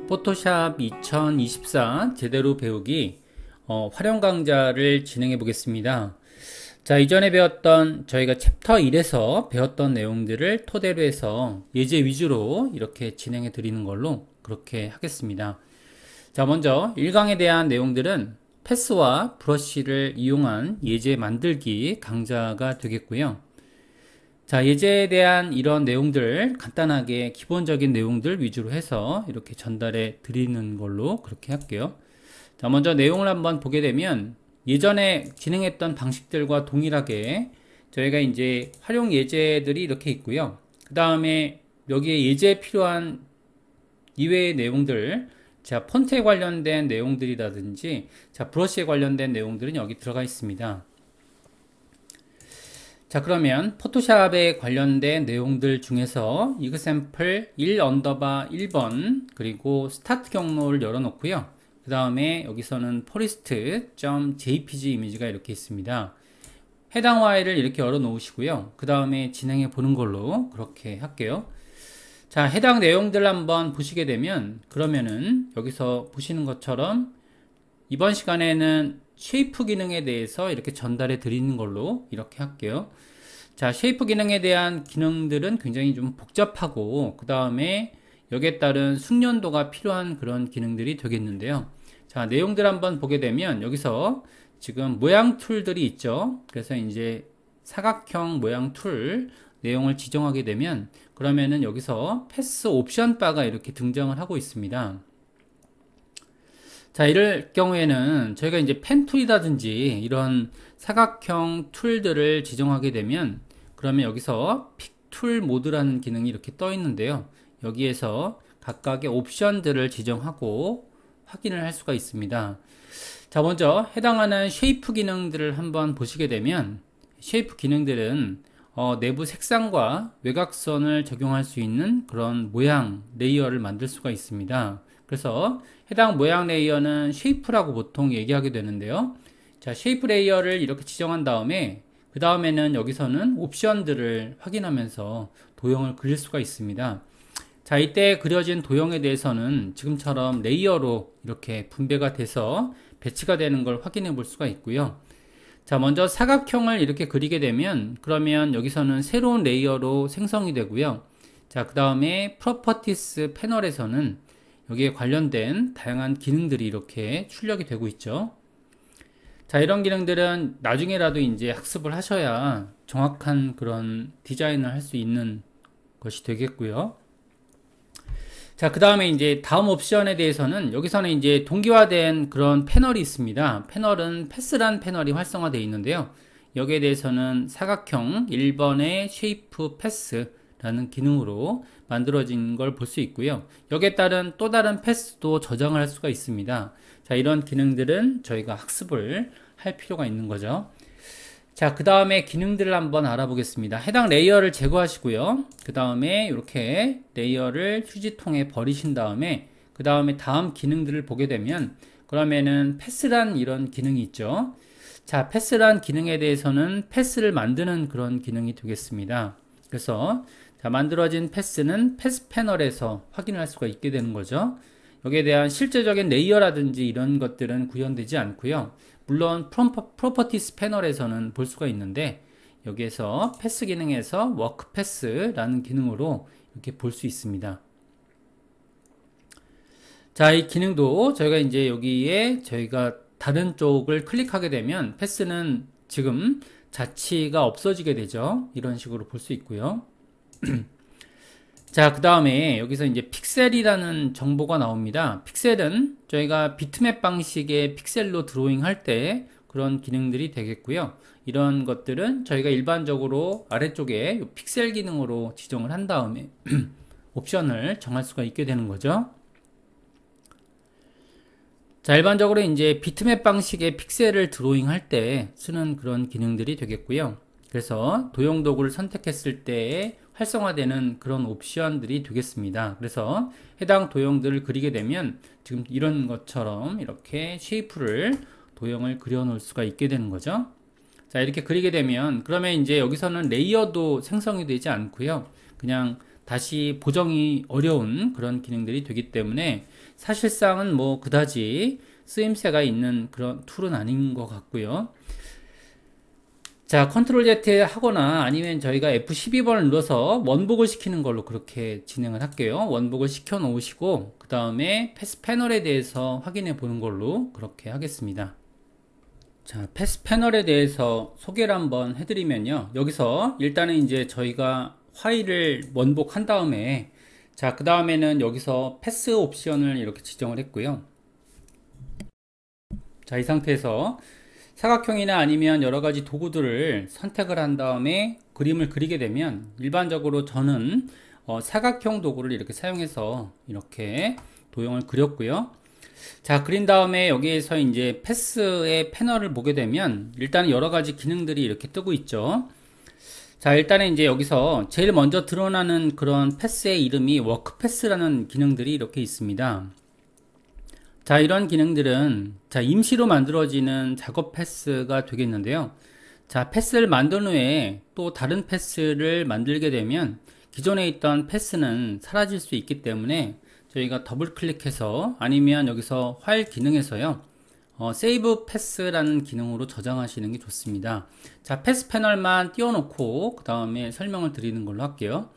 포토샵 2024 제대로 배우기 활용 강좌를 진행해 보겠습니다. 자, 이전에 배웠던 저희가 챕터 1에서 배웠던 내용들을 토대로 해서 예제 위주로 이렇게 진행해 드리는 걸로 그렇게 하겠습니다. 자, 먼저 1강에 대한 내용들은 패스와 브러쉬를 이용한 예제 만들기 강좌가 되겠고요. 자, 예제에 대한 이런 내용들 간단하게 기본적인 내용들 위주로 해서 이렇게 전달해 드리는 걸로 그렇게 할게요. 자, 먼저 내용을 한번 보게 되면 예전에 진행했던 방식들과 동일하게 저희가 이제 활용 예제들이 이렇게 있고요. 그 다음에 여기에 예제에 필요한 이외의 내용들, 자, 폰트에 관련된 내용들이라든지 자, 브러쉬에 관련된 내용들은 여기 들어가 있습니다. 자, 그러면 포토샵에 관련된 내용들 중에서 example 1_1번 그리고 스타트 경로를 열어 놓고요. 그 다음에 여기서는 forest.jpg 이미지가 이렇게 있습니다. 해당 파일을 이렇게 열어 놓으시고요. 그 다음에 진행해 보는 걸로 그렇게 할게요. 자, 해당 내용들 한번 보시게 되면 그러면은 여기서 보시는 것처럼 이번 시간에는 쉐이프 기능에 대해서 이렇게 전달해 드리는 걸로 이렇게 할게요. 자, 쉐이프 기능에 대한 기능들은 굉장히 좀 복잡하고 그 다음에 여기에 따른 숙련도가 필요한 그런 기능들이 되겠는데요. 자, 내용들 한번 보게 되면 여기서 지금 모양 툴들이 있죠. 그래서 이제 사각형 모양 툴 내용을 지정하게 되면 그러면은 여기서 패스 옵션 바가 이렇게 등장을 하고 있습니다. 자, 이럴 경우에는 저희가 이제 펜 툴이라든지 이런 사각형 툴들을 지정하게 되면 그러면 여기서 픽 툴 모드라는 기능이 이렇게 떠 있는데요. 여기에서 각각의 옵션들을 지정하고 확인을 할 수가 있습니다. 자, 먼저 해당하는 쉐이프 기능들을 한번 보시게 되면 쉐이프 기능들은 내부 색상과 외곽선을 적용할 수 있는 그런 모양 레이어를 만들 수가 있습니다. 그래서 해당 모양 레이어는 쉐이프라고 보통 얘기하게 되는데요. 자, 쉐이프 레이어를 이렇게 지정한 다음에 그 다음에는 여기서는 옵션들을 확인하면서 도형을 그릴 수가 있습니다. 자, 이때 그려진 도형에 대해서는 지금처럼 레이어로 이렇게 분배가 돼서 배치가 되는 걸 확인해 볼 수가 있고요. 자, 먼저 사각형을 이렇게 그리게 되면 그러면 여기서는 새로운 레이어로 생성이 되고요. 자, 그 다음에 프로퍼티스 패널에서는 여기에 관련된 다양한 기능들이 이렇게 출력이 되고 있죠. 자, 이런 기능들은 나중에라도 이제 학습을 하셔야 정확한 그런 디자인을 할 수 있는 것이 되겠고요. 자, 그 다음에 이제 다음 옵션에 대해서는 여기서는 이제 동기화된 그런 패널이 있습니다. 패널은 패스란 패널이 활성화되어 있는데요. 여기에 대해서는 사각형 1번의 쉐이프 패스라는 기능으로 만들어진 걸 볼 수 있고요. 여기에 따른 또 다른 패스도 저장을 할 수가 있습니다. 자, 이런 기능들은 저희가 학습을 할 필요가 있는 거죠. 자, 그 다음에 기능들을 한번 알아보겠습니다. 해당 레이어를 제거하시고요. 그 다음에 이렇게 레이어를 휴지통에 버리신 다음에 그 다음에 다음 기능들을 보게 되면 그러면은 패스란 이런 기능이 있죠. 자, 패스란 기능에 대해서는 패스를 만드는 그런 기능이 되겠습니다. 그래서 자, 만들어진 패스는 패스 패널에서 확인할 수가 있게 되는 거죠. 여기에 대한 실제적인 레이어라든지 이런 것들은 구현되지 않고요. 물론 프로퍼티스 패널에서는 볼 수가 있는데 여기에서 패스 기능에서 워크 패스라는 기능으로 이렇게 볼 수 있습니다. 자, 이 기능도 저희가 이제 여기에 저희가 다른 쪽을 클릭하게 되면 패스는 지금 자치가 없어지게 되죠. 이런 식으로 볼 수 있고요. 자, 그 다음에 여기서 이제 픽셀이라는 정보가 나옵니다. 픽셀은 저희가 비트맵 방식의 픽셀로 드로잉 할 때 그런 기능들이 되겠고요. 이런 것들은 저희가 일반적으로 아래쪽에 픽셀 기능으로 지정을 한 다음에 옵션을 정할 수가 있게 되는 거죠. 자, 일반적으로 이제 비트맵 방식의 픽셀을 드로잉 할 때 쓰는 그런 기능들이 되겠고요. 그래서 도형 도구를 선택했을 때 활성화되는 그런 옵션들이 되겠습니다. 그래서 해당 도형들을 그리게 되면 지금 이런 것처럼 이렇게 쉐이프를 도형을 그려 놓을 수가 있게 되는 거죠. 자, 이렇게 그리게 되면 그러면 이제 여기서는 레이어도 생성이 되지 않고요. 그냥 다시 보정이 어려운 그런 기능들이 되기 때문에 사실상은 뭐 그다지 쓰임새가 있는 그런 툴은 아닌 것 같고요. 자, 컨트롤 Z 하거나 아니면 저희가 F12번을 눌러서 원복을 시키는 걸로 그렇게 진행을 할게요. 원복을 시켜 놓으시고 그 다음에 패스 패널에 대해서 확인해 보는 걸로 그렇게 하겠습니다. 자, 패스 패널에 대해서 소개를 한번 해드리면요. 여기서 일단은 이제 저희가 파일을 원복한 다음에 자, 그 다음에는 여기서 패스 옵션을 이렇게 지정을 했고요. 자, 이 상태에서 사각형이나 아니면 여러 가지 도구들을 선택을 한 다음에 그림을 그리게 되면 일반적으로 저는 사각형 도구를 이렇게 사용해서 이렇게 도형을 그렸고요. 자, 그린 다음에 여기에서 이제 패스의 패널을 보게 되면 일단 여러 가지 기능들이 이렇게 뜨고 있죠. 자, 일단은 이제 여기서 제일 먼저 드러나는 그런 패스의 이름이 워크 패스라는 기능들이 이렇게 있습니다. 자, 이런 기능들은 자, 임시로 만들어지는 작업 패스가 되겠는데요. 자, 패스를 만든 후에 또 다른 패스를 만들게 되면 기존에 있던 패스는 사라질 수 있기 때문에 저희가 더블 클릭해서 아니면 여기서 파일 기능에서요, 세이브 패스라는 기능으로 저장하시는 게 좋습니다. 자, 패스 패널만 띄워놓고 그 다음에 설명을 드리는 걸로 할게요.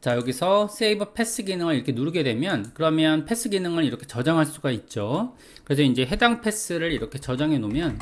자, 여기서 세이브 패스 기능을 이렇게 누르게 되면 그러면 패스 기능을 이렇게 저장할 수가 있죠. 그래서 이제 해당 패스를 이렇게 저장해 놓으면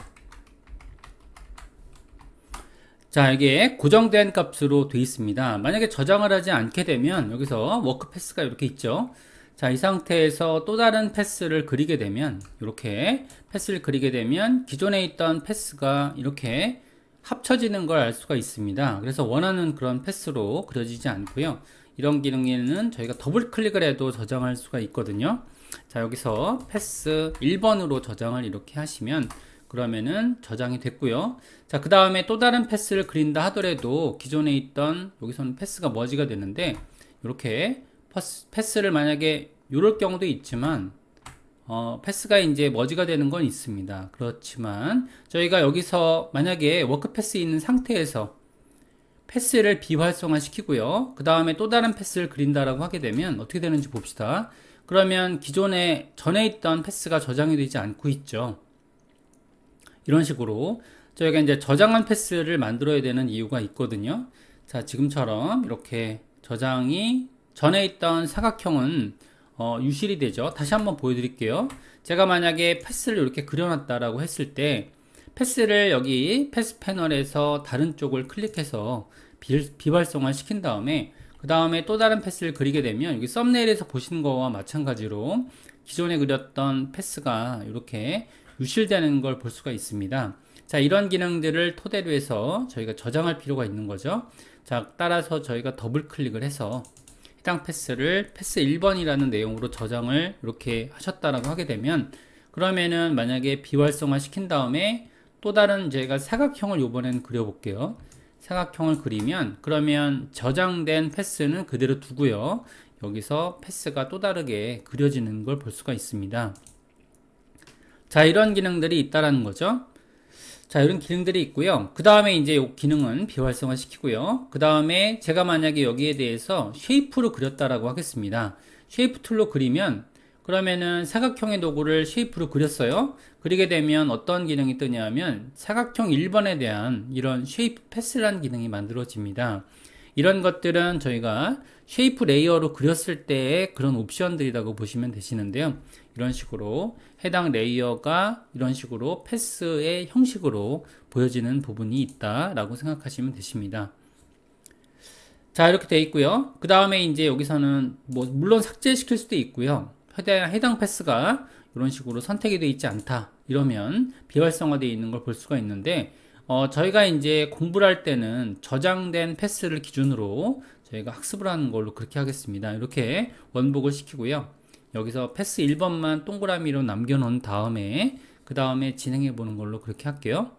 자, 이게 고정된 값으로 되어 있습니다. 만약에 저장을 하지 않게 되면 여기서 워크 패스가 이렇게 있죠. 자, 이 상태에서 또 다른 패스를 그리게 되면 이렇게 패스를 그리게 되면 기존에 있던 패스가 이렇게 합쳐지는 걸 알 수가 있습니다. 그래서 원하는 그런 패스로 그려지지 않고요. 이런 기능에는 저희가 더블 클릭을 해도 저장할 수가 있거든요. 자, 여기서 패스 1번으로 저장을 이렇게 하시면 그러면은 저장이 됐고요. 자, 그 다음에 또 다른 패스를 그린다 하더라도 기존에 있던 여기서는 패스가 머지가 되는데 이렇게 패스를 만약에 이럴 경우도 있지만 패스가 이제 머지가 되는 건 있습니다. 그렇지만 저희가 여기서 만약에 워크 패스 있는 상태에서 패스를 비활성화 시키고요. 그 다음에 또 다른 패스를 그린다라고 하게 되면 어떻게 되는지 봅시다. 그러면 기존에 전에 있던 패스가 저장이 되지 않고 있죠. 이런 식으로 저희가 이제 저장한 패스를 만들어야 되는 이유가 있거든요. 자, 지금처럼 이렇게 저장이 전에 있던 사각형은 유실이 되죠. 다시 한번 보여드릴게요. 제가 만약에 패스를 이렇게 그려놨다라고 했을 때 패스를 여기 패스 패널에서 다른 쪽을 클릭해서 비활성화 시킨 다음에 그 다음에 또 다른 패스를 그리게 되면 여기 썸네일에서 보시는 거와 마찬가지로 기존에 그렸던 패스가 이렇게 유실되는 걸 볼 수가 있습니다. 자, 이런 기능들을 토대로 해서 저희가 저장할 필요가 있는 거죠. 자, 따라서 저희가 더블 클릭을 해서 해당 패스를 패스 1번이라는 내용으로 저장을 이렇게 하셨다라고 하게 되면 그러면은 만약에 비활성화 시킨 다음에 또 다른 제가 사각형을 이번엔 그려볼게요. 사각형을 그리면 그러면 저장된 패스는 그대로 두고요. 여기서 패스가 또 다르게 그려지는 걸 볼 수가 있습니다. 자, 이런 기능들이 있다라는 거죠. 자, 이런 기능들이 있고요. 그 다음에 이제 이 기능은 비활성화 시키고요. 그 다음에 제가 만약에 여기에 대해서 쉐이프로 그렸다라고 하겠습니다. 쉐이프 툴로 그리면 그러면은 사각형의 도구를 쉐이프로 그렸어요. 그리게 되면 어떤 기능이 뜨냐면 사각형 1번에 대한 이런 쉐이프 패스라는 기능이 만들어집니다. 이런 것들은 저희가 쉐이프 레이어로 그렸을 때의 그런 옵션들이라고 보시면 되시는데요. 이런 식으로 해당 레이어가 이런 식으로 패스의 형식으로 보여지는 부분이 있다라고 생각하시면 되십니다. 자, 이렇게 되어 있고요. 그 다음에 이제 여기서는 뭐 물론 삭제시킬 수도 있고요. 해당 패스가 이런 식으로 선택이 되어 있지 않다 이러면 비활성화되어 있는 걸 볼 수가 있는데 저희가 이제 공부를 할 때는 저장된 패스를 기준으로 저희가 학습을 하는 걸로 그렇게 하겠습니다. 이렇게 원복을 시키고요. 여기서 패스 1번만 동그라미로 남겨놓은 다음에 그 다음에 진행해 보는 걸로 그렇게 할게요.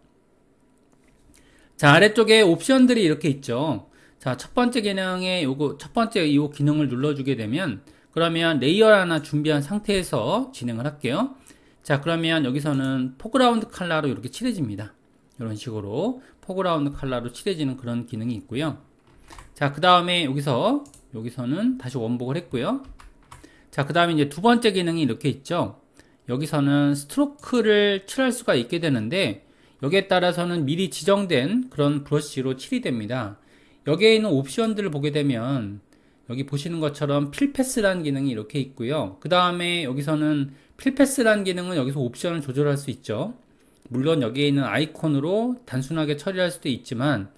자, 아래쪽에 옵션들이 이렇게 있죠. 자, 첫 번째 기능에 첫 번째 이 기능을 눌러주게 되면 그러면 레이어 하나 준비한 상태에서 진행을 할게요. 자, 그러면 여기서는 포그라운드 컬러로 이렇게 칠해집니다. 이런 식으로 포그라운드 컬러로 칠해지는 그런 기능이 있고요. 자, 그 다음에 여기서는 다시 원복을 했고요. 자, 그 다음에 이제 두 번째 기능이 이렇게 있죠. 여기서는 스트로크를 칠할 수가 있게 되는데, 여기에 따라서는 미리 지정된 그런 브러쉬로 칠이 됩니다. 여기에 있는 옵션들을 보게 되면 여기 보시는 것처럼 필패스라는 기능이 이렇게 있고요. 그 다음에 여기서는 필패스라는 기능은 여기서 옵션을 조절할 수 있죠. 물론 여기에 있는 아이콘으로 단순하게 처리할 수도 있지만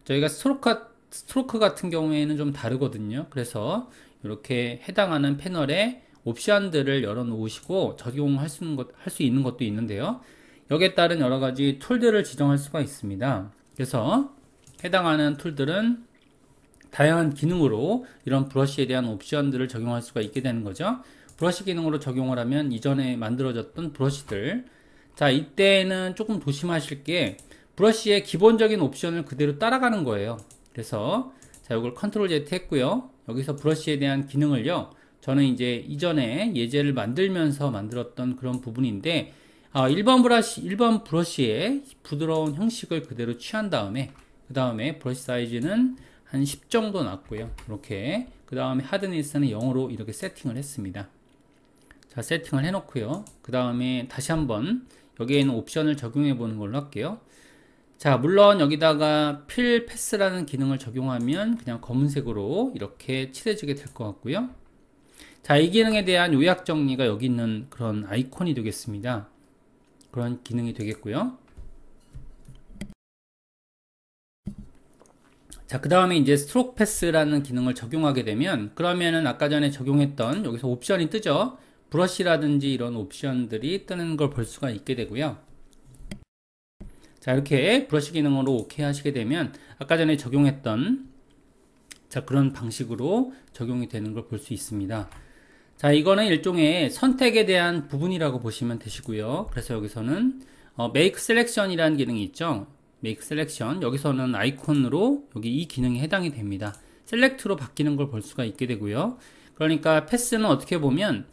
저희가 스트로크 같은 경우에는 좀 다르거든요. 그래서 이렇게 해당하는 패널에 옵션들을 열어 놓으시고 적용할 수 있는 것도 있는데요. 여기에 따른 여러 가지 툴들을 지정할 수가 있습니다. 그래서 해당하는 툴들은 다양한 기능으로 이런 브러쉬에 대한 옵션들을 적용할 수가 있게 되는 거죠. 브러쉬 기능으로 적용을 하면 이전에 만들어졌던 브러쉬들, 자, 이때는 조금 조심하실 게 브러쉬의 기본적인 옵션을 그대로 따라가는 거예요. 그래서 자, 이걸 컨트롤 Z 했고요. 여기서 브러쉬에 대한 기능을요, 저는 이제 이전에 예제를 만들면서 만들었던 그런 부분인데, 1번 브러쉬의 부드러운 형식을 그대로 취한 다음에, 그 다음에 브러쉬 사이즈는 한 10 정도 놨고요. 이렇게. 그 다음에 하드니스는 0으로 이렇게 세팅을 했습니다. 자, 세팅을 해놓고요. 그 다음에 다시 한번 여기에 있는 옵션을 적용해 보는 걸로 할게요. 자, 물론 여기다가 필 패스라는 기능을 적용하면 그냥 검은색으로 이렇게 칠해지게 될 것 같고요. 자, 이 기능에 대한 요약 정리가 여기 있는 그런 아이콘이 되겠습니다. 그런 기능이 되겠고요. 자, 그 다음에 이제 스트로크 패스라는 기능을 적용하게 되면, 그러면은 아까 전에 적용했던 여기서 옵션이 뜨죠. 브러쉬라든지 이런 옵션들이 뜨는 걸 볼 수가 있게 되고요. 자, 이렇게 브러쉬 기능으로 오케이 하시게 되면 아까 전에 적용했던 자, 그런 방식으로 적용이 되는 걸 볼 수 있습니다. 자, 이거는 일종의 선택에 대한 부분이라고 보시면 되시고요. 그래서 여기서는 Make Selection이라는 기능이 있죠. Make Selection, 여기서는 아이콘으로 여기 이 기능이 해당이 됩니다. 셀렉트로 바뀌는 걸 볼 수가 있게 되고요. 그러니까 패스는 어떻게 보면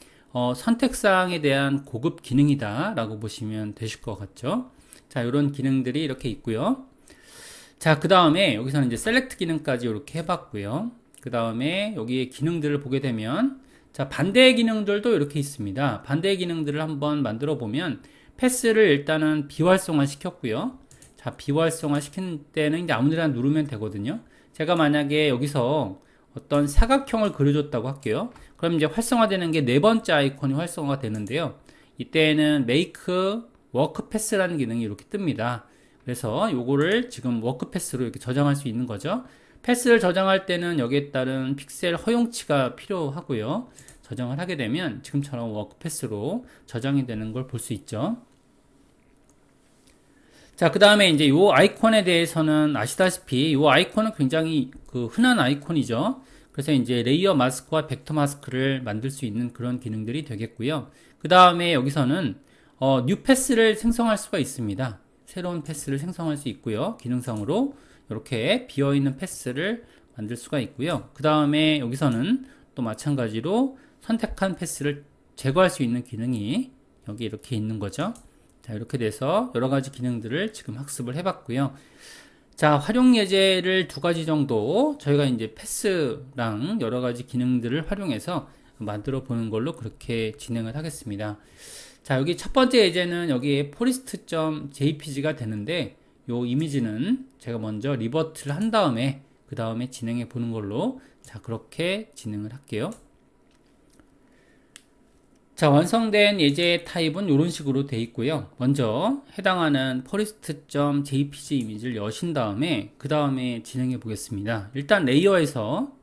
선택사항에 대한 고급 기능이다 라고 보시면 되실 것 같죠. 자, 이런 기능들이 이렇게 있고요. 자, 그 다음에 여기서는 이제 셀렉트 기능까지 이렇게 해봤고요. 그 다음에 여기에 기능들을 보게 되면, 자, 반대의 기능들도 이렇게 있습니다. 반대의 기능들을 한번 만들어 보면, 패스를 일단은 비활성화 시켰고요. 자, 비활성화 시킨 때는 이제 아무데나 누르면 되거든요. 제가 만약에 여기서 어떤 사각형을 그려줬다고 할게요. 그럼 이제 활성화되는 게 네 번째 아이콘이 활성화가 되는데요. 이때는 Make Work Pass라는 기능이 이렇게 뜹니다. 그래서 요거를 지금 워크 패스로 이렇게 저장할 수 있는 거죠. 패스를 저장할 때는 여기에 따른 픽셀 허용치가 필요하고요. 저장을 하게 되면 지금처럼 워크 패스로 저장이 되는 걸 볼 수 있죠. 자, 그 다음에 이제 요 아이콘에 대해서는 아시다시피 요 아이콘은 굉장히 흔한 아이콘이죠. 그래서 이제 레이어 마스크와 벡터 마스크를 만들 수 있는 그런 기능들이 되겠고요. 그 다음에 여기서는 뉴 패스를 생성할 수가 있습니다. 새로운 패스를 생성할 수 있고요. 기능상으로 이렇게 비어있는 패스를 만들 수가 있고요. 그 다음에 여기서는 또 마찬가지로 선택한 패스를 제거할 수 있는 기능이 여기 이렇게 있는 거죠. 자, 이렇게 돼서 여러 가지 기능들을 지금 학습을 해봤고요. 자, 활용 예제를 두 가지 정도 저희가 이제 패스랑 여러 가지 기능들을 활용해서 만들어 보는 걸로 그렇게 진행을 하겠습니다. 자, 여기 첫 번째 예제는 여기에 forest.jpg가 되는데, 요 이미지는 제가 먼저 리버트를 한 다음에 그 다음에 진행해 보는 걸로, 자, 그렇게 진행을 할게요. 자, 완성된 예제 타입은 이런 식으로 되어 있고요. 먼저 해당하는 forest.jpg 이미지를 여신 다음에 그 다음에 진행해 보겠습니다. 일단 레이어에서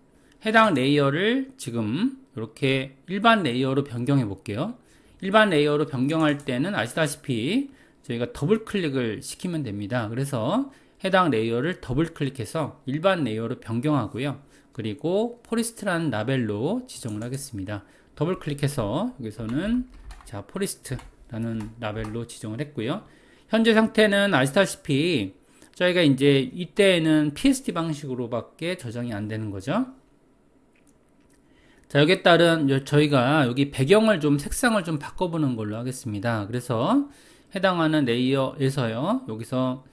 해당 레이어를 지금 이렇게 일반 레이어로 변경해 볼게요. 일반 레이어로 변경할 때는 아시다시피 저희가 더블 클릭을 시키면 됩니다. 그래서 해당 레이어를 더블 클릭해서 일반 레이어로 변경하고요. 그리고 포리스트라는 라벨로 지정을 하겠습니다. 더블 클릭해서 여기서는 자, 포리스트라는 라벨로 지정을 했고요. 현재 상태는 아시다시피 저희가 이제 이때에는 PSD 방식으로밖에 저장이 안 되는 거죠. 자, 여기에 따른 저희가 여기 배경을 좀 색상을 좀 바꿔보는 걸로 하겠습니다. 그래서 해당하는 레이어에서요, 여기서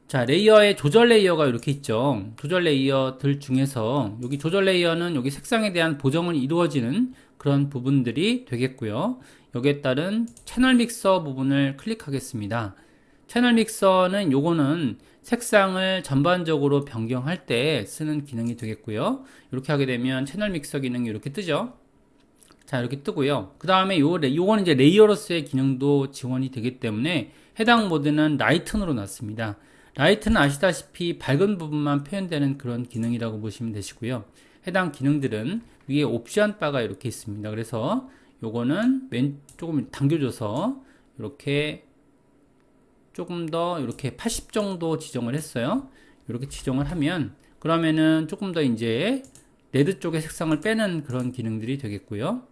자, 레이어의 조절 레이어가 이렇게 있죠. 조절 레이어들 중에서 여기 조절 레이어는 여기 색상에 대한 보정을 이루어지는 그런 부분들이 되겠고요. 여기에 따른 채널 믹서 부분을 클릭하겠습니다. 채널 믹서는 요거는 색상을 전반적으로 변경할 때 쓰는 기능이 되겠고요. 이렇게 하게 되면 채널 믹서 기능이 이렇게 뜨죠. 자, 이렇게 뜨고요. 그 다음에 요거는 이제 레이어로스의 기능도 지원이 되기 때문에 해당 모드는 라이튼으로 놨습니다. 라이트는 아시다시피 밝은 부분만 표현되는 그런 기능이라고 보시면 되시고요. 해당 기능들은 위에 옵션 바가 이렇게 있습니다. 그래서 요거는 조금 당겨줘서 이렇게 조금 더 이렇게 80 정도 지정을 했어요. 이렇게 지정을 하면 그러면은 조금 더 이제 레드 쪽의 색상을 빼는 그런 기능들이 되겠고요.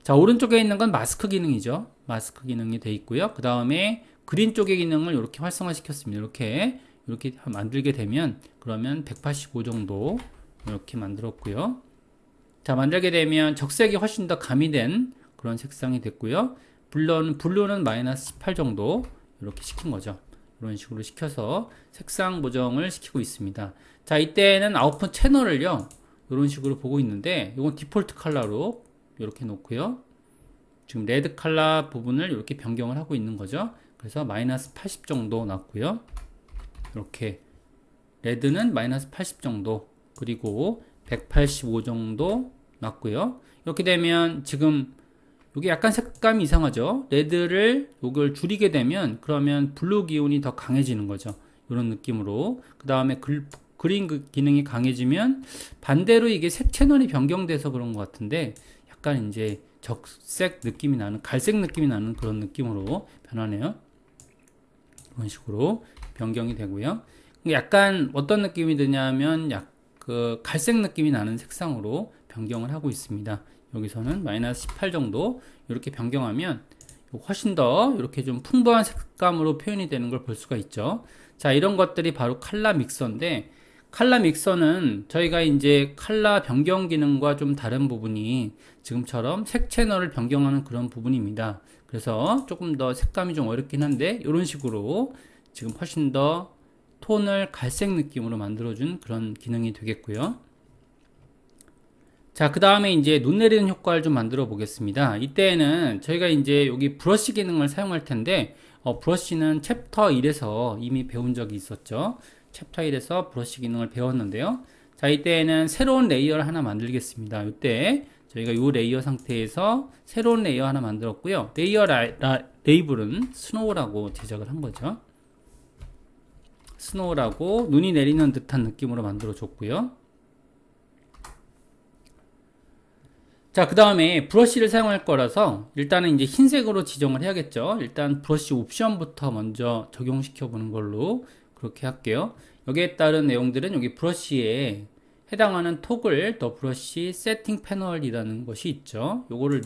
자, 오른쪽에 있는 건 마스크 기능이죠. 마스크 기능이 되어 있고요. 그 다음에 그린 쪽의 기능을 이렇게 활성화 시켰습니다. 이렇게 만들게 되면 그러면 185 정도 이렇게 만들었고요. 자, 만들게 되면 적색이 훨씬 더 가미된 그런 색상이 됐고요. 블루는 마이너스 18 정도 이렇게 시킨 거죠. 이런 식으로 시켜서 색상 보정을 시키고 있습니다. 자, 이때는 아웃풋 채널을요 이런 식으로 보고 있는데 이건 디폴트 컬러로 이렇게 놓고요. 지금 레드 컬러 부분을 이렇게 변경을 하고 있는 거죠. 그래서 마이너스 80 정도 놨고요. 이렇게 레드는 마이너스 80 정도, 그리고 185 정도 놨고요. 이렇게 되면 지금 이게 약간 색감이 이상하죠. 레드를 이걸 줄이게 되면 그러면 블루 기운이 더 강해지는 거죠. 이런 느낌으로. 그 다음에 그린 기능이 강해지면 반대로 이게 색 채널이 변경돼서 그런 것 같은데 약간 이제 적색 느낌이 나는, 갈색 느낌이 나는 그런 느낌으로 변하네요. 이런 식으로 변경이 되고요. 약간 어떤 느낌이 드냐면 그 갈색 느낌이 나는 색상으로 변경을 하고 있습니다. 여기서는 마이너스 18 정도 이렇게 변경하면 훨씬 더 이렇게 좀 풍부한 색감으로 표현이 되는 걸 볼 수가 있죠. 자, 이런 것들이 바로 컬러 믹서인데, 컬러 믹서는 저희가 이제 컬러 변경 기능과 좀 다른 부분이 지금처럼 색 채널을 변경하는 그런 부분입니다. 그래서 조금 더 색감이 좀 어렵긴 한데 이런 식으로 지금 훨씬 더 톤을 갈색 느낌으로 만들어준 그런 기능이 되겠고요. 자, 그 다음에 이제 눈 내리는 효과를 좀 만들어 보겠습니다. 이때는 저희가 이제 여기 브러쉬 기능을 사용할 텐데, 브러쉬는 챕터 1에서 이미 배운 적이 있었죠. 챕터 1에서 브러쉬 기능을 배웠는데요. 자, 이때는 새로운 레이어를 하나 만들겠습니다. 이때 저희가 이 레이어 상태에서 새로운 레이어 하나 만들었고요. 레이어 레이블은 스노우라고 제작을 한 거죠. 스노우라고 눈이 내리는 듯한 느낌으로 만들어 줬고요. 자, 그 다음에 브러쉬를 사용할 거라서 일단은 이제 흰색으로 지정을 해야겠죠. 일단 브러쉬 옵션부터 먼저 적용시켜 보는 걸로 그렇게 할게요. 여기에 따른 내용들은 여기 브러쉬에 해당하는 토글 더 브러쉬 세팅 패널이라는 것이 있죠. 요거를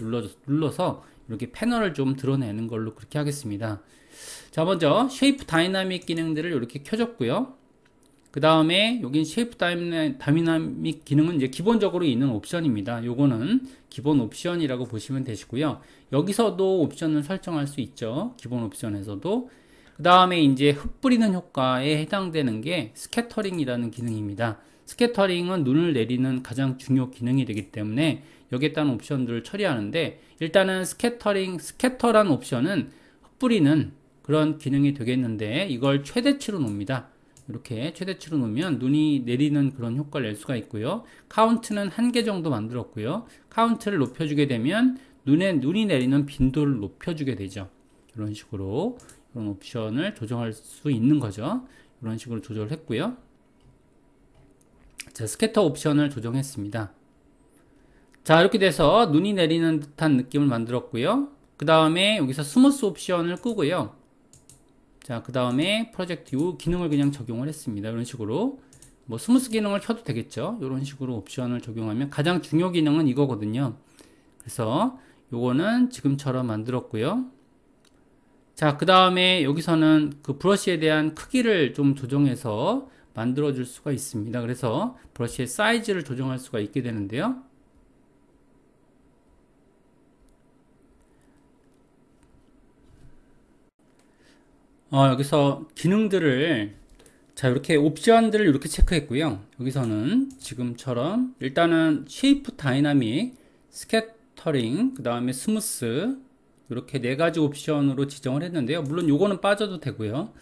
눌러서 이렇게 패널을 좀 드러내는 걸로 그렇게 하겠습니다. 자, 먼저 쉐이프 다이나믹 기능들을 이렇게 켜줬고요. 그 다음에 여긴 쉐이프 다이나믹 기능은 이제 기본적으로 있는 옵션입니다. 요거는 기본 옵션이라고 보시면 되시고요. 여기서도 옵션을 설정할 수 있죠. 기본 옵션에서도. 그 다음에 이제 흩뿌리는 효과에 해당되는 게 스캐터링이라는 기능입니다. 스캐터링은 눈을 내리는 가장 중요 기능이 되기 때문에 여기에 따른 옵션들을 처리하는데, 일단은 스캐터란 옵션은 흩뿌리는 그런 기능이 되겠는데 이걸 최대치로 놓습니다. 이렇게 최대치로 놓으면 눈이 내리는 그런 효과를 낼 수가 있고요. 카운트는 1개 정도 만들었고요. 카운트를 높여주게 되면 눈이 내리는 빈도를 높여주게 되죠. 이런 식으로 이런 옵션을 조정할 수 있는 거죠. 이런 식으로 조절을 했고요. 자, 스캐터 옵션을 조정했습니다. 자, 이렇게 돼서 눈이 내리는 듯한 느낌을 만들었고요. 그 다음에 여기서 스무스 옵션을 끄고요. 자, 그 다음에 프로젝트 이 기능을 그냥 적용을 했습니다. 이런 식으로 뭐 스무스 기능을 켜도 되겠죠. 이런 식으로 옵션을 적용하면 가장 중요 기능은 이거거든요. 그래서 요거는 지금처럼 만들었고요. 자, 그 다음에 여기서는 그 브러쉬에 대한 크기를 좀 조정해서 만들어 줄 수가 있습니다. 그래서 브러쉬의 사이즈를 조정할 수가 있게 되는데요. 여기서 기능들을 자 이렇게 옵션들을 이렇게 체크했고요. 여기서는 지금처럼 일단은 쉐이프 다이나믹, 스캐터링, 그 다음에 스무스 이렇게 네 가지 옵션으로 지정을 했는데요. 물론 요거는 빠져도 되고요.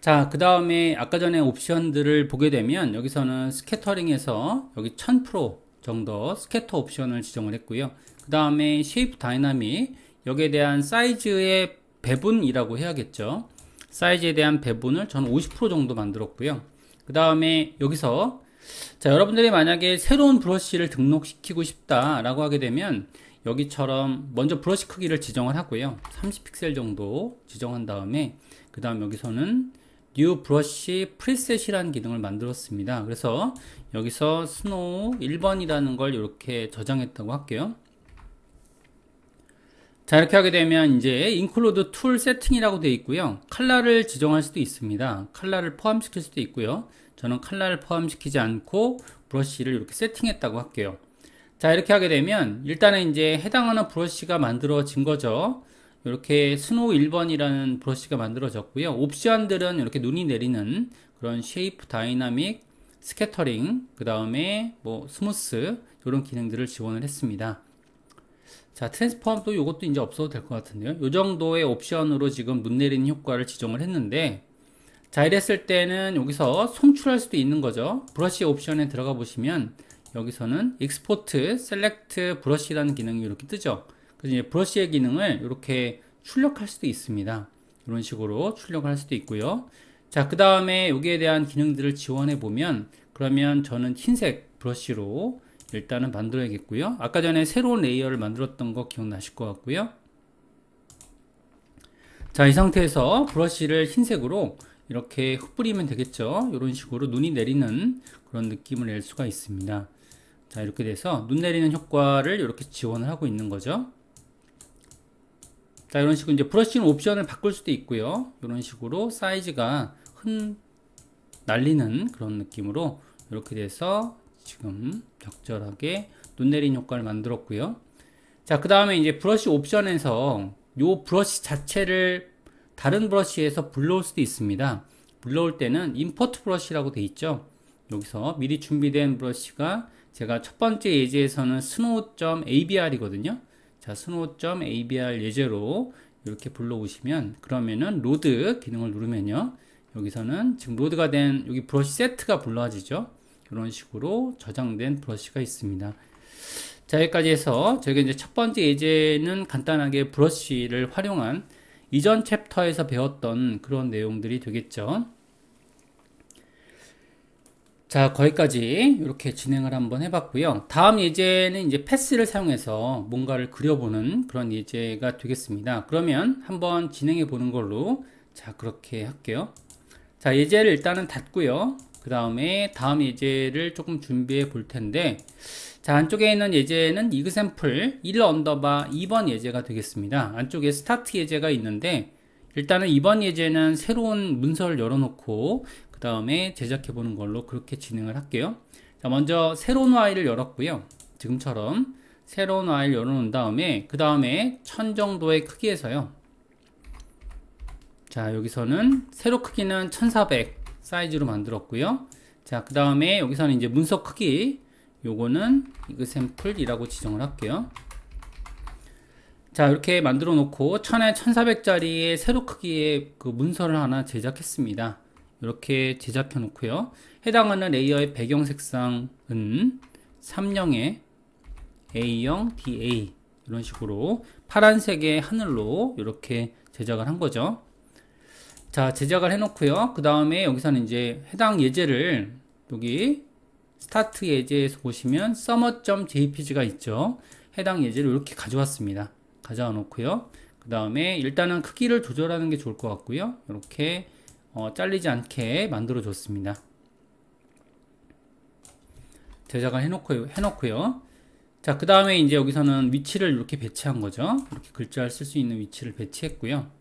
자, 그 다음에 아까 전에 옵션들을 보게 되면 여기서는 스캐터링에서 여기 1000% 정도 스캐터 옵션을 지정을 했고요. 그 다음에 쉐이프 다이나믹 여기에 대한 사이즈의 배분이라고 해야겠죠. 사이즈에 대한 배분을 저는 50% 정도 만들었고요. 그 다음에 여기서 자 여러분들이 만약에 새로운 브러쉬를 등록시키고 싶다라고 하게 되면 여기처럼 먼저 브러쉬 크기를 지정을 하고요. 30픽셀 정도 지정한 다음에 그 다음 여기서는 New Brush Preset이라는 기능을 만들었습니다. 그래서 여기서 스노우 1번이라는 걸 이렇게 저장했다고 할게요. 자 이렇게 하게 되면 이제 Include Tool Setting이라고 되어 있고요. 컬러를 지정할 수도 있습니다. 컬러를 포함시킬 수도 있고요. 저는 컬러를 포함시키지 않고 브러쉬를 이렇게 세팅했다고 할게요. 자 이렇게 하게 되면 일단은 이제 해당하는 브러쉬가 만들어진 거죠. 이렇게 스노우 1번이라는 브러쉬가 만들어졌고요. 옵션들은 이렇게 눈이 내리는 그런 쉐이프 다이나믹, 스캐터링, 그 다음에 뭐 스무스 이런 기능들을 지원을 했습니다. 자 트랜스폼도 이것도 이제 없어도 될 것 같은데요. 이 정도의 옵션으로 지금 눈 내리는 효과를 지정을 했는데 자 이랬을 때는 여기서 송출할 수도 있는 거죠. 브러쉬 옵션에 들어가 보시면 여기서는 익스포트 셀렉트 브러쉬라는 기능이 이렇게 뜨죠. 그래서 이제 브러쉬의 기능을 이렇게 출력할 수도 있습니다. 이런 식으로 출력할 수도 있고요. 자, 그 다음에 여기에 대한 기능들을 지원해 보면 그러면 저는 흰색 브러쉬로 일단은 만들어야겠고요. 아까 전에 새로운 레이어를 만들었던 거 기억나실 것 같고요. 자, 이 상태에서 브러쉬를 흰색으로 이렇게 흩뿌리면 되겠죠. 이런 식으로 눈이 내리는 그런 느낌을 낼 수가 있습니다. 자 이렇게 돼서 눈 내리는 효과를 이렇게 지원을 하고 있는 거죠. 자 이런 식으로 이제 브러쉬는 옵션을 바꿀 수도 있고요. 이런 식으로 사이즈가 날리는 그런 느낌으로 이렇게 돼서 지금 적절하게 눈 내리는 효과를 만들었고요. 자 그 다음에 이제 브러쉬 옵션에서 요 브러쉬 자체를 다른 브러쉬에서 불러올 수도 있습니다. 불러올 때는 임포트 브러쉬라고 돼 있죠. 여기서 미리 준비된 브러쉬가 제가 첫 번째 예제에서는 snow.abr 이거든요. 자, snow.abr 예제로 이렇게 불러오시면 그러면은 로드 기능을 누르면요. 여기서는 지금 로드가 된 여기 브러쉬 세트가 불러지죠. 이런 식으로 저장된 브러쉬가 있습니다. 자, 여기까지 해서 저희가 이제 첫 번째 예제는 간단하게 브러쉬를 활용한 이전 챕터에서 배웠던 그런 내용들이 되겠죠. 자, 거기까지 이렇게 진행을 한번 해봤고요. 다음 예제는 이제 패스를 사용해서 뭔가를 그려보는 그런 예제가 되겠습니다. 그러면 한번 진행해 보는 걸로 자, 그렇게 할게요. 자, 예제를 일단은 닫고요. 그 다음에 다음 예제를 조금 준비해 볼 텐데 자, 안쪽에 있는 예제는 example 1 언더바 2번 예제가 되겠습니다. 안쪽에 스타트 예제가 있는데 일단은 이번 예제는 새로운 문서를 열어놓고 그 다음에 제작해 보는 걸로 그렇게 진행을 할게요. 자, 먼저 새로운 파일을 열었고요. 지금처럼 새로운 파일 열어놓은 다음에 그 다음에 1000 정도의 크기에서요. 자, 여기서는 세로 크기는 1400 사이즈로 만들었고요. 자, 그 다음에 여기서는 이제 문서 크기 요거는 example이라고 지정을 할게요. 자, 이렇게 만들어 놓고 1000에 1400짜리의 세로 크기의 그 문서를 하나 제작했습니다. 이렇게 제작해 놓고요. 해당하는 레이어의 배경 색상은 30의 A0 DA 이런 식으로 파란색의 하늘로 이렇게 제작을 한 거죠. 자, 제작을 해 놓고요. 그 다음에 여기서는 이제 해당 예제를 여기 스타트 예제에서 보시면 summer.jpg가 있죠. 해당 예제를 이렇게 가져왔습니다. 가져와 놓고요. 그 다음에 일단은 크기를 조절하는 게 좋을 것 같고요. 이렇게 잘리지 않게 만들어 줬습니다. 제작을 해놓고요. 자, 그 다음에 이제 여기서는 위치를 이렇게 배치한 거죠. 이렇게 글자를 쓸 수 있는 위치를 배치했고요.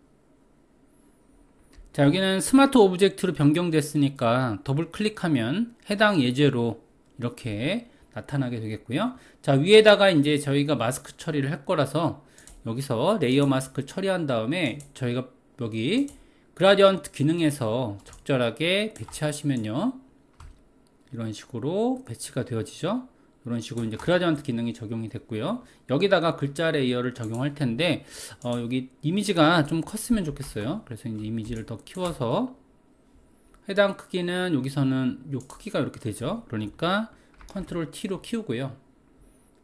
자, 여기는 스마트 오브젝트로 변경됐으니까 더블 클릭하면 해당 예제로 이렇게 나타나게 되겠고요. 자, 위에다가 이제 저희가 마스크 처리를 할 거라서 여기서 레이어 마스크 처리한 다음에 저희가 여기 그라디언트 기능에서 적절하게 배치하시면요, 이런 식으로 배치가 되어지죠. 이런 식으로 이제 그라디언트 기능이 적용이 됐고요. 여기다가 글자 레이어를 적용할 텐데, 여기 이미지가 좀 컸으면 좋겠어요. 그래서 이제 이미지를 더 키워서, 해당 크기는 여기서는 요 크기가 이렇게 되죠. 그러니까 컨트롤 T로 키우고요.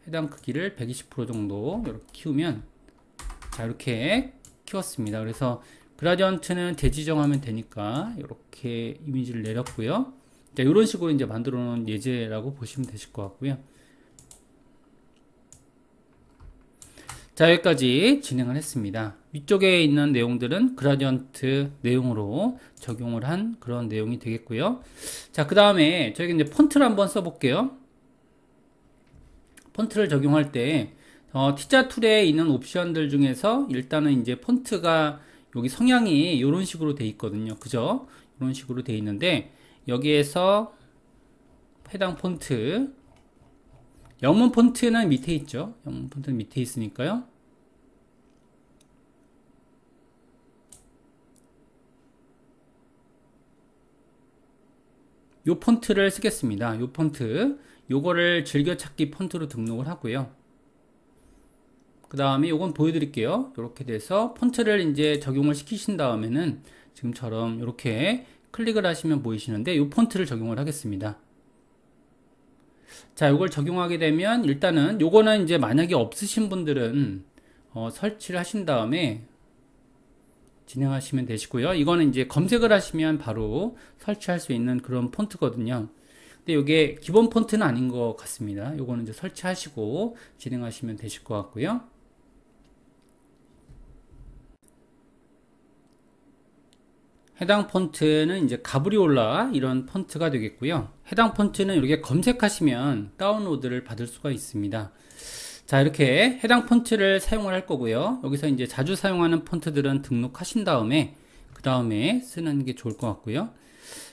해당 크기를 120% 정도 이렇게 키우면, 자, 이렇게 키웠습니다. 그래서 그라디언트는 대지정하면 되니까 이렇게 이미지를 내렸고요. 자, 이런 식으로 이제 만들어 놓은 예제라고 보시면 되실 것 같고요. 자, 여기까지 진행을 했습니다. 위쪽에 있는 내용들은 그라디언트 내용으로 적용을 한 그런 내용이 되겠고요. 자, 그 다음에 저희가 이제 폰트를 한번 써볼게요. 폰트를 적용할 때 T자 툴에 있는 옵션들 중에서 일단은 이제 폰트가 여기 성향이 이런 식으로 돼 있거든요. 그죠? 이런 식으로 돼 있는데 여기에서 해당 폰트, 영문 폰트는 밑에 있죠. 영문 폰트는 밑에 있으니까요. 요 폰트를 쓰겠습니다. 요 폰트, 요거를 즐겨찾기 폰트로 등록을 하고요. 그 다음에 요건 보여드릴게요. 이렇게 돼서 폰트를 이제 적용을 시키신 다음에는 지금처럼 이렇게 클릭을 하시면 보이시는데 요 폰트를 적용을 하겠습니다. 자, 요걸 적용하게 되면 일단은 요거는 이제 만약에 없으신 분들은 설치를 하신 다음에 진행하시면 되시고요. 이거는 이제 검색을 하시면 바로 설치할 수 있는 그런 폰트거든요. 근데 이게 기본 폰트는 아닌 것 같습니다. 요거는 이제 설치하시고 진행하시면 되실 것 같고요. 해당 폰트는 이제 가브리올라 이런 폰트가 되겠고요. 해당 폰트는 이렇게 검색하시면 다운로드를 받을 수가 있습니다. 자, 이렇게 해당 폰트를 사용을 할 거고요. 여기서 이제 자주 사용하는 폰트들은 등록하신 다음에 그 다음에 쓰는 게 좋을 것 같고요.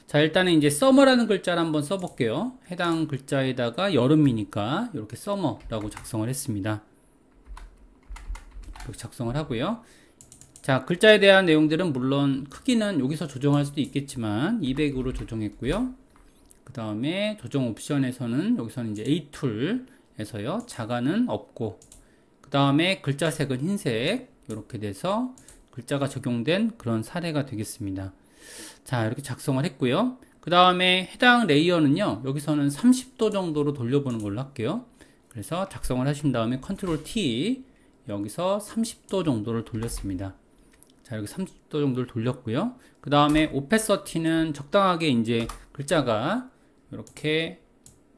자, 일단은 이제 서머라는 글자를 한번 써볼게요. 해당 글자에다가 여름이니까 이렇게 서머라고 작성을 했습니다. 이렇게 작성을 하고요. 자, 글자에 대한 내용들은 물론 크기는 여기서 조정할 수도 있겠지만 200으로 조정했고요. 그 다음에 조정 옵션에서는 여기서는 이제 A툴에서요, 자가는 없고, 그 다음에 글자 색은 흰색, 이렇게 돼서 글자가 적용된 그런 사례가 되겠습니다. 자, 이렇게 작성을 했고요. 그 다음에 해당 레이어는요, 여기서는 30도 정도로 돌려보는 걸로 할게요. 그래서 작성을 하신 다음에 컨트롤 T, 여기서 30도 정도를 돌렸습니다. 자, 여기 30도 정도를 돌렸고요. 그 다음에 오페서티는 적당하게 이제 글자가 이렇게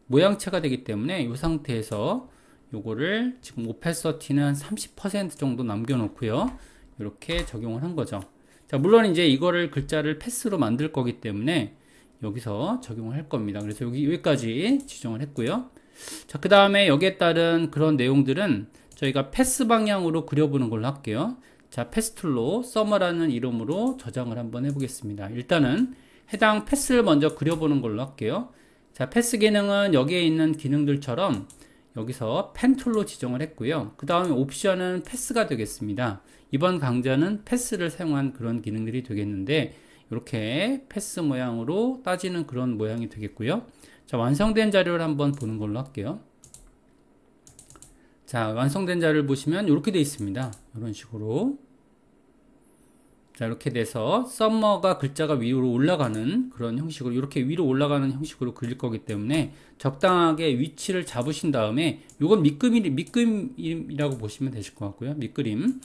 모양체가 되기 때문에 이 상태에서 요거를 지금 오페서티는 30% 정도 남겨놓고요. 이렇게 적용을 한 거죠. 자, 물론 이제 이거를 글자를 패스로 만들 거기 때문에 여기서 적용을 할 겁니다. 그래서 여기까지 지정을 했고요. 자, 그 다음에 여기에 따른 그런 내용들은 저희가 패스 방향으로 그려보는 걸로 할게요. 자, 패스 툴로 서머라는 이름으로 저장을 한번 해보겠습니다. 일단은 해당 패스를 먼저 그려보는 걸로 할게요. 자, 패스 기능은 여기에 있는 기능들처럼 여기서 펜 툴로 지정을 했고요. 그 다음에 옵션은 패스가 되겠습니다. 이번 강좌는 패스를 사용한 그런 기능들이 되겠는데 이렇게 패스 모양으로 따지는 그런 모양이 되겠고요. 자, 완성된 자료를 한번 보는 걸로 할게요. 자, 완성된 자료를 보시면 이렇게 되어 있습니다. 이런 식으로. 자, 이렇게 돼서 썸머가 글자가 위로 올라가는 그런 형식으로, 이렇게 위로 올라가는 형식으로 그릴 거기 때문에 적당하게 위치를 잡으신 다음에 요건 밑그림이라고 보시면 되실 것 같고요. 밑그림.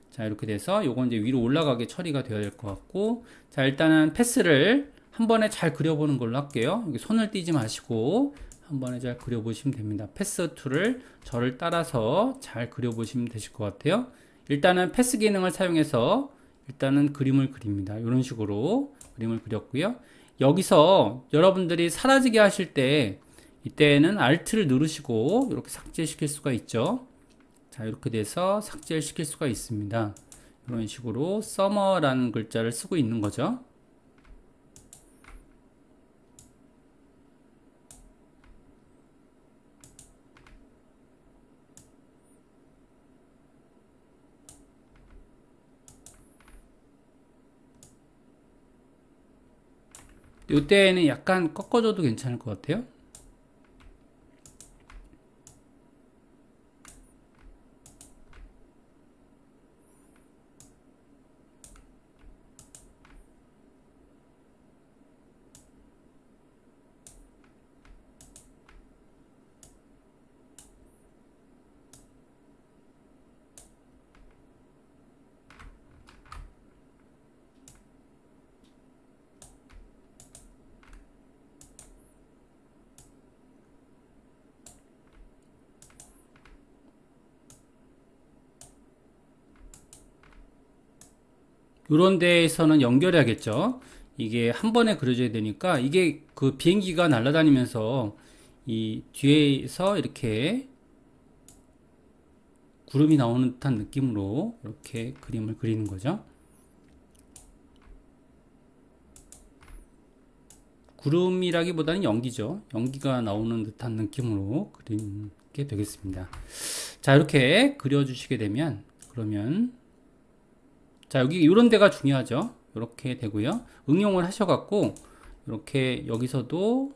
자, 이렇게 돼서 요건 이제 위로 올라가게 처리가 되어야 될 것 같고, 자, 일단은 패스를 한 번에 잘 그려보는 걸로 할게요. 여기 손을 띄지 마시고 한 번에 잘 그려보시면 됩니다. 패스 툴을 저를 따라서 잘 그려보시면 되실 것 같아요. 일단은 패스 기능을 사용해서 일단은 그림을 그립니다. 이런 식으로 그림을 그렸고요. 여기서 여러분들이 사라지게 하실 때 이때는 Alt를 누르시고 이렇게 삭제시킬 수가 있죠. 자, 이렇게 돼서 삭제를 시킬 수가 있습니다. 이런 식으로 summer라는 글자를 쓰고 있는 거죠. 이때는 약간 꺾어줘도 괜찮을 것 같아요. 이런 데에서는 연결해야겠죠. 이게 한 번에 그려져야 되니까 이게 그 비행기가 날아다니면서 이 뒤에서 이렇게 구름이 나오는 듯한 느낌으로 이렇게 그림을 그리는 거죠. 구름이라기보다는 연기죠. 연기가 나오는 듯한 느낌으로 그리게 되겠습니다. 자, 이렇게 그려주시게 되면, 그러면, 자, 여기 이런 데가 중요하죠. 이렇게 되고요. 응용을 하셔갖고, 이렇게 여기서도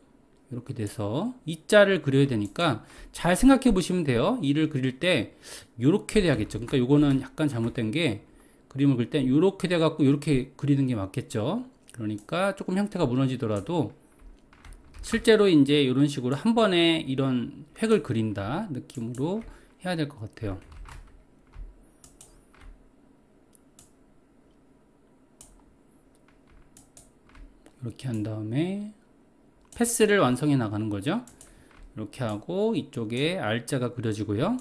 이렇게 돼서 이자를 그려야 되니까 잘 생각해 보시면 돼요. 이를 그릴 때 이렇게 돼야겠죠. 그러니까 요거는 약간 잘못된 게, 그림을 그릴 때 이렇게 돼갖고 이렇게 그리는 게 맞겠죠. 그러니까 조금 형태가 무너지더라도 실제로 이제 이런 식으로 한 번에 이런 획을 그린다 느낌으로 해야 될 것 같아요. 이렇게 한 다음에 패스를 완성해 나가는 거죠. 이렇게 하고 이쪽에 R자가 그려지고요.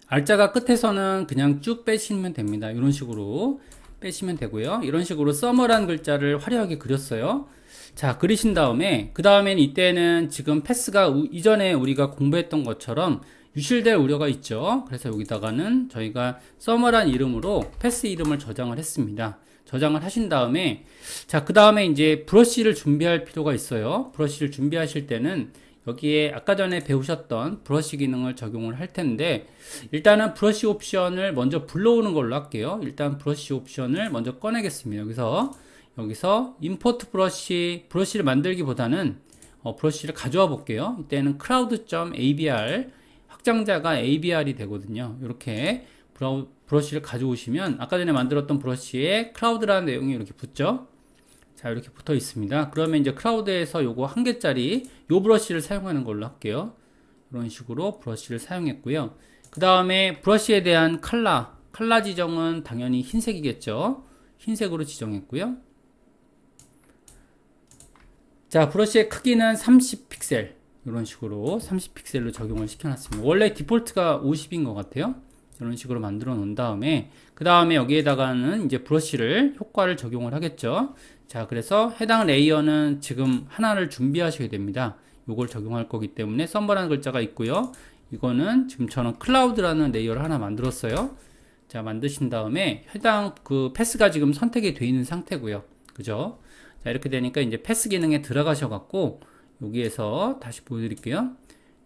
R자가 끝에서는 그냥 쭉 빼시면 됩니다. 이런 식으로 빼시면 되고요. 이런 식으로 서머란 글자를 화려하게 그렸어요. 자, 그리신 다음에 그 다음엔 이때는 지금 패스가 이전에 우리가 공부했던 것처럼 유실될 우려가 있죠. 그래서 여기다가는 저희가 서머란 이름으로 패스 이름을 저장을 했습니다. 저장을 하신 다음에, 자, 그 다음에 이제 브러쉬를 준비할 필요가 있어요. 브러쉬를 준비하실 때는 여기에 아까 전에 배우셨던 브러쉬 기능을 적용을 할 텐데, 일단은 브러쉬 옵션을 먼저 불러오는 걸로 할게요. 일단 브러쉬 옵션을 먼저 꺼내겠습니다. 여기서 임포트 브러쉬를 만들기보다는 브러쉬를 가져와 볼게요. 이때는 cloud.abr 확장자가 ABR이 되거든요. 이렇게 브러쉬를 가져오시면 아까 전에 만들었던 브러쉬에 클라우드라는 내용이 이렇게 붙죠. 자, 이렇게 붙어 있습니다. 그러면 이제 클라우드에서 요거 한 개짜리 요 브러쉬를 사용하는 걸로 할게요. 이런 식으로 브러쉬를 사용했고요. 그 다음에 브러쉬에 대한 칼라 지정은 당연히 흰색이겠죠. 흰색으로 지정했고요. 자, 브러쉬의 크기는 30픽셀 이런 식으로 30픽셀로 적용을 시켜놨습니다. 원래 디폴트가 50인 것 같아요. 이런 식으로 만들어 놓은 다음에 그 다음에 여기에다가는 이제 브러쉬를 효과를 적용을 하겠죠. 자, 그래서 해당 레이어는 지금 하나를 준비하셔야 됩니다. 요걸 적용할 거기 때문에 썸버라는 글자가 있고요. 이거는 지금 저는 클라우드라는 레이어를 하나 만들었어요. 자, 만드신 다음에 해당 그 패스가 지금 선택이 되어 있는 상태고요. 그죠? 자, 이렇게 되니까 이제 패스 기능에 들어가셔 갖고 여기에서 다시 보여드릴게요.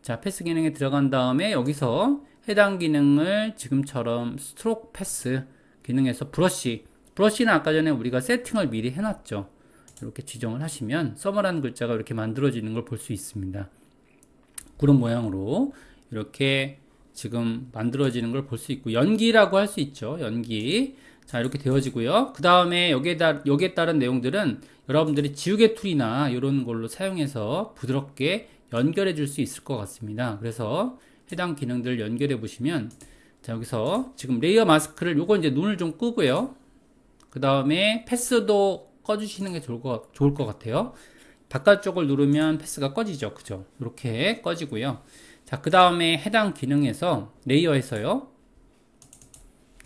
자, 패스 기능에 들어간 다음에 여기서 해당 기능을 지금처럼 스트로크 패스 기능에서 브러쉬는 아까 전에 우리가 세팅을 미리 해놨죠. 이렇게 지정을 하시면 서머라는 글자가 이렇게 만들어지는 걸 볼 수 있습니다. 그런 모양으로 이렇게 지금 만들어지는 걸 볼 수 있고, 연기라고 할 수 있죠. 연기. 자, 이렇게 되어지고요. 그 다음에 여기에 따른 내용들은 여러분들이 지우개 툴이나 이런 걸로 사용해서 부드럽게 연결해 줄 수 있을 것 같습니다. 그래서 해당 기능들 연결해 보시면, 자, 여기서 지금 레이어 마스크를 요거 이제 눈을 좀 끄고요. 그 다음에 패스도 꺼주시는 게 좋을 것 같아요. 바깥쪽을 누르면 패스가 꺼지죠. 그죠? 이렇게 꺼지고요. 자, 그 다음에 해당 기능에서 레이어에서요.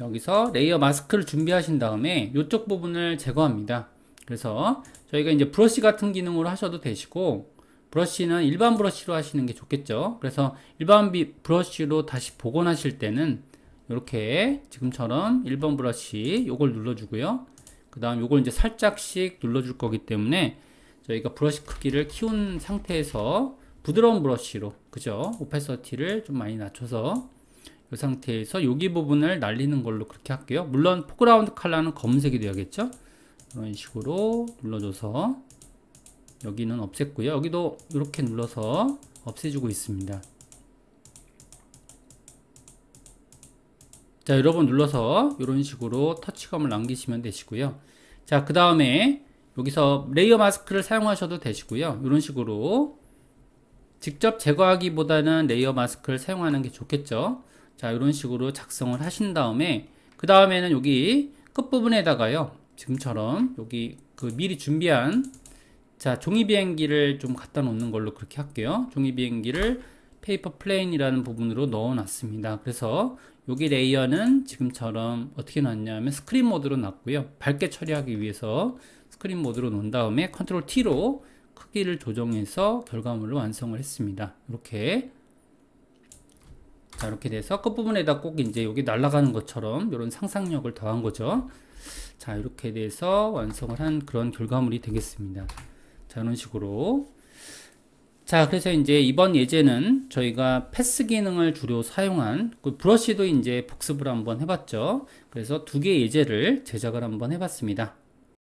여기서 레이어 마스크를 준비하신 다음에 이쪽 부분을 제거합니다. 그래서 저희가 이제 브러쉬 같은 기능으로 하셔도 되시고, 브러쉬는 일반 브러쉬로 하시는 게 좋겠죠. 그래서 일반 브러쉬로 다시 복원하실 때는 이렇게 지금처럼 1번 브러쉬 요걸 눌러주고요. 그 다음 요걸 이제 살짝씩 눌러줄 거기 때문에 저희가 브러쉬 크기를 키운 상태에서 부드러운 브러쉬로, 그죠? 오페서티를 좀 많이 낮춰서 이 상태에서 여기 부분을 날리는 걸로 그렇게 할게요. 물론 포그라운드 컬러는 검은색이 되어야겠죠. 이런 식으로 눌러줘서 여기는 없앴고요. 여기도 이렇게 눌러서 없애주고 있습니다. 자, 여러분 눌러서 이런 식으로 터치감을 남기시면 되시고요. 자, 그 다음에 여기서 레이어 마스크를 사용하셔도 되시고요. 이런 식으로 직접 제거하기보다는 레이어 마스크를 사용하는 게 좋겠죠. 자, 이런 식으로 작성을 하신 다음에 그 다음에는 여기 끝부분에다가요, 지금처럼 여기 그 미리 준비한 자, 종이 비행기를 좀 갖다 놓는 걸로 그렇게 할게요. 종이 비행기를 페이퍼 플레인이라는 부분으로 넣어 놨습니다. 그래서 여기 레이어는 지금처럼 어떻게 놨냐면 스크린 모드로 놨고요. 밝게 처리하기 위해서 스크린 모드로 놓은 다음에 컨트롤 T로 크기를 조정해서 결과물을 완성을 했습니다. 이렇게. 자, 이렇게 돼서 끝부분에다 꼭 이제 여기 날아가는 것처럼 이런 상상력을 더한 거죠. 자, 이렇게 돼서 완성을 한 그런 결과물이 되겠습니다. 자, 이런 식으로. 자, 그래서 이제 이번 예제는 저희가 패스 기능을 주로 사용한 그 브러쉬도 이제 복습을 한번 해봤죠. 그래서 두 개의 예제를 제작을 한번 해봤습니다.